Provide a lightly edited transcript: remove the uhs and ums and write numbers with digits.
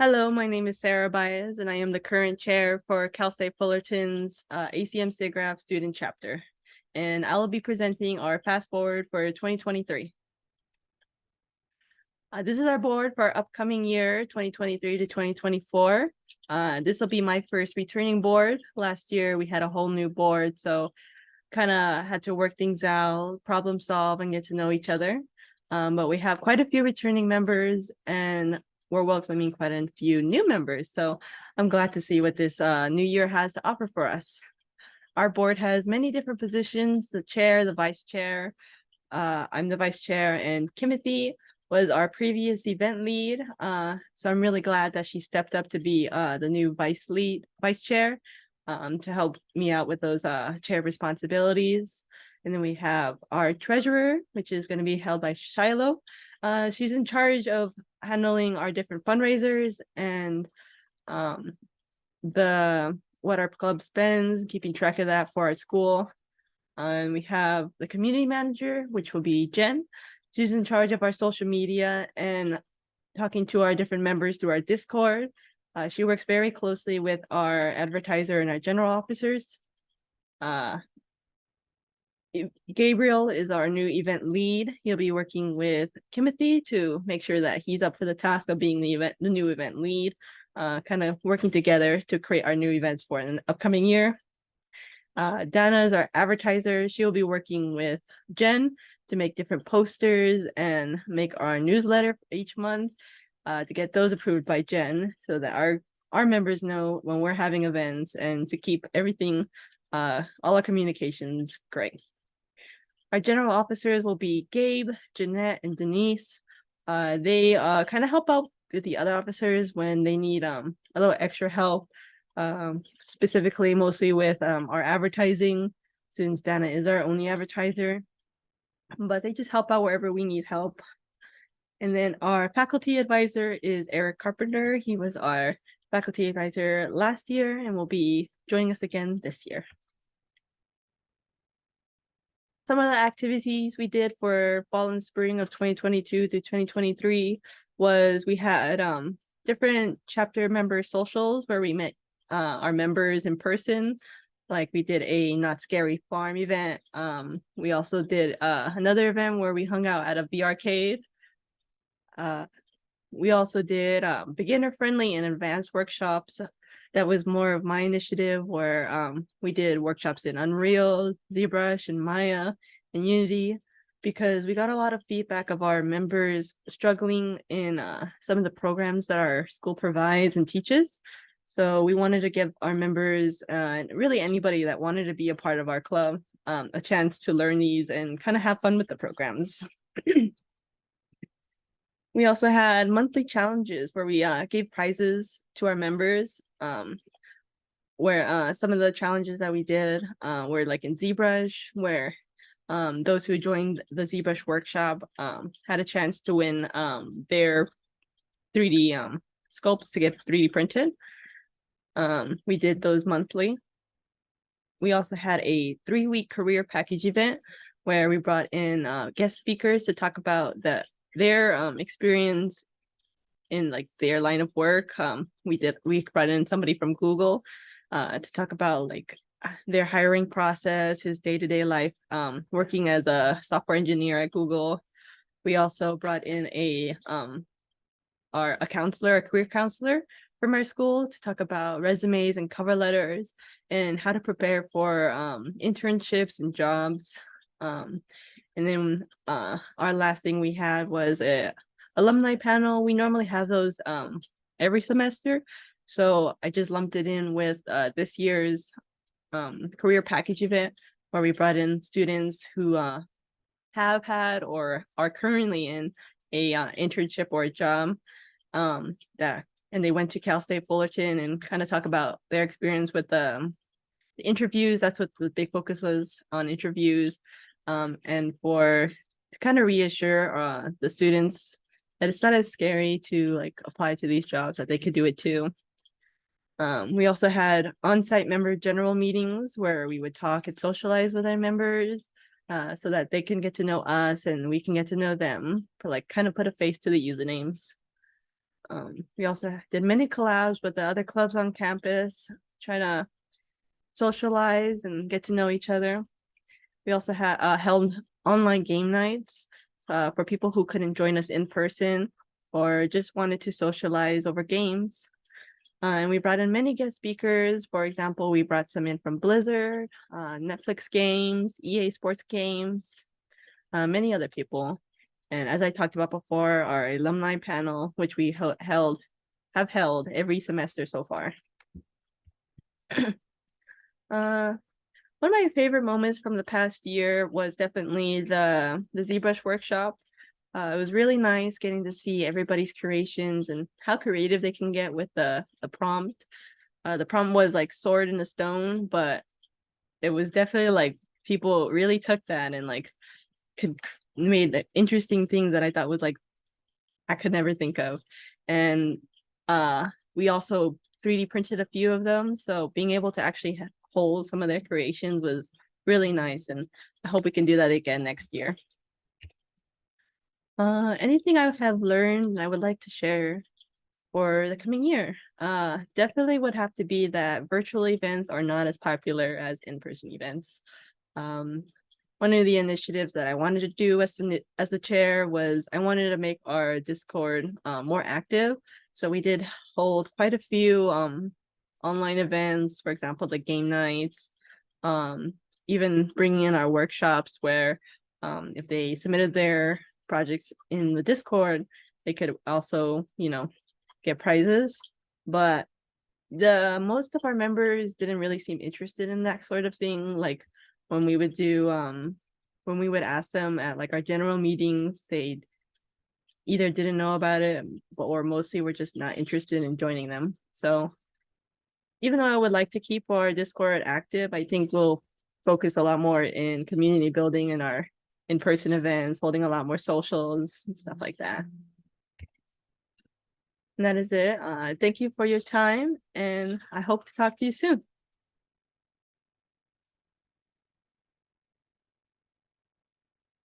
Hello, my name is Sarah Baez, and I am the current chair for Cal State Fullerton's ACM SIGGRAPH student chapter. And I will be presenting our fast forward for 2023. This is our board for our upcoming year, 2023 to 2024. This will be my first returning board. Last year, we had a whole new board, so kind of had to work things out, problem solve, and get to know each other. But we have quite a few returning members, and we're welcoming quite a few new members. So I'm glad to see what this new year has to offer for us. Our board has many different positions, the chair, the vice chair. I'm the vice chair, and Timothy was our previous event lead. So I'm really glad that she stepped up to be the new vice chair to help me out with those chair responsibilities. And then we have our treasurer, which is going to be held by Shiloh. She's in charge of handling our different fundraisers and what our club spends, keeping track of that for our school. And we have the community manager, which will be Jen. She's in charge of our social media and talking to our different members through our Discord. She works very closely with our advertiser and our general officers. Gabriel is our new event lead. He'll be working with Timothy to make sure that he's up for the task of being the new event lead, kind of working together to create our new events for an upcoming year. Dana is our advertiser. She'll be working with Jen to make different posters and make our newsletter each month to get those approved by Jen so that our members know when we're having events and to keep everything, all our communications great. Our general officers will be Gabe, Jeanette, and Denise. They kind of help out with the other officers when they need a little extra help, specifically mostly with our advertising, since Dana is our only advertiser. But they just help out wherever we need help. And then our faculty advisor is Eric Carpenter. He was our faculty advisor last year and will be joining us again this year. Some of the activities we did for fall and spring of 2022 to 2023 was we had different chapter member socials where we met our members in person. Like we did a Not Scary Farm event. We also did another event where we hung out at a VR-cade. We also did beginner friendly and advanced workshops. That was more of my initiative where we did workshops in Unreal, ZBrush, and Maya, and Unity, because we got a lot of feedback of our members struggling in some of the programs that our school provides and teaches. So we wanted to give our members, and really anybody that wanted to be a part of our club, a chance to learn these and kind of have fun with the programs. We also had monthly challenges where we gave prizes to our members, where some of the challenges that we did were like in ZBrush, where those who joined the ZBrush workshop had a chance to win their 3D sculpts to get 3D printed. We did those monthly. We also had a 3-week career package event where we brought in guest speakers to talk about their experience in like their line of work. We brought in somebody from Google to talk about like their hiring process, his day-to-day life, working as a software engineer at Google. We also brought in a career counselor from our school to talk about resumes and cover letters and how to prepare for internships and jobs. And then our last thing we had was a alumni panel. We normally have those every semester. So I just lumped it in with this year's career package event where we brought in students who have had or are currently in a internship or a job and they went to Cal State Fullerton and kind of talk about their experience with the interviews. That's what the big focus was on, interviews. And to kind of reassure the students that it's not as scary to like apply to these jobs, that they could do it too. We also had on-site member general meetings where we would talk and socialize with our members so that they can get to know us and we can get to know them, to like kind of put a face to the usernames. We also did many collabs with the other clubs on campus, trying to socialize and get to know each other. We also had held online game nights for people who couldn't join us in person or just wanted to socialize over games. And we brought in many guest speakers. For example, we brought some in from Blizzard, Netflix games, EA Sports games, many other people. And as I talked about before, our alumni panel, which we have held every semester so far. One of my favorite moments from the past year was definitely the ZBrush workshop. It was really nice getting to see everybody's creations and how creative they can get with the prompt. The prompt was like sword in the stone, but it was definitely like people really took that and like made the interesting things that I thought was like I could never think of. And we also 3D printed a few of them, so being able to actually hold some of their creations was really nice, and I hope we can do that again next year. Anything I have learned and I would like to share for the coming year? Definitely would have to be that virtual events are not as popular as in-person events. One of the initiatives that I wanted to do as the chair was I wanted to make our Discord more active. So we did hold quite a few online events, for example, the game nights, even bringing in our workshops where if they submitted their projects in the Discord, they could also, get prizes. But most of our members didn't really seem interested in that sort of thing. Like when we would ask them at like our general meetings, they either didn't know about it or mostly were just not interested in joining them. So even though I would like to keep our Discord active, I think we'll focus a lot more in community building and our in-person events, holding a lot more socials and stuff like that. And that is it. Thank you for your time, and I hope to talk to you soon.